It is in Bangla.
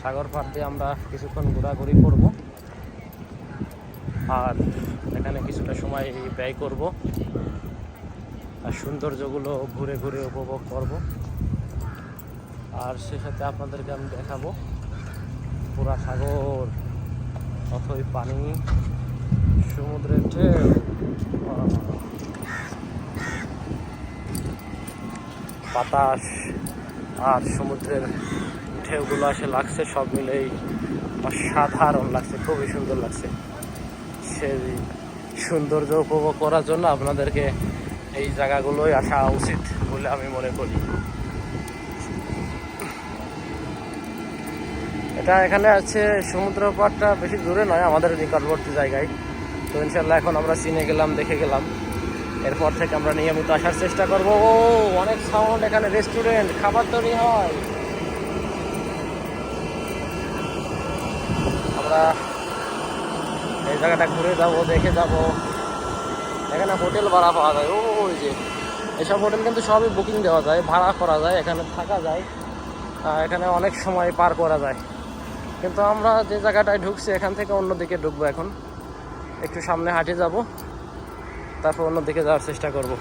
সাগর পাড় দিয়ে আমরা কিছুক্ষণ ঘোরাঘুরি করব আর এখানে কিছুটা সময় ব্যয় করব আর সৌন্দর্যগুলো ঘুরে ঘুরে উপভোগ করব। আর সে সাথে আপনাদেরকে আমি দেখাবো পুরা সাগর, অথই পানি, সমুদ্রের ঢেউ, বাতাস আর সমুদ্রের ঢেউগুলো আসে লাগছে, সব মিলেই অসাধারণ লাগছে, খুবই সুন্দর লাগছে। সেই সৌন্দর্য উপভোগ করার জন্য আপনাদেরকে এই জায়গাগুলোই আসা উচিত বলে আমি মনে করি। এটা এখানে আছে সমুদ্র পাড়টা বেশি দূরে নয়, আমাদের নিকটবর্তী জায়গায়। তো ইনশাল্লাহ এখন আমরা চিনে গেলাম, দেখে গেলাম, এরপর থেকে আমরা নিয়মিত আসার চেষ্টা করব। ও অনেক সাউন্ড, এখানে রেস্টুরেন্ট, খাবার তৈরি হয়। আমরা এই জায়গাটা ঘুরে যাব, দেখে যাব। এখানে হোটেল ভাড়া পাওয়া যায়, ওই যে এসব হোটেল কিন্তু সবই বুকিং দেওয়া যায়, ভাড়া করা যায়, এখানে থাকা যায়, এখানে অনেক সময় পার করা যায়। কিন্তু আমরা যে জায়গাটায় ঢুকছি এখান থেকে অন্যদিকে ঢুকবো। এখন একটু সামনে হাঁটে যাব, তারপর অন্যদিকে যাওয়ার চেষ্টা করব।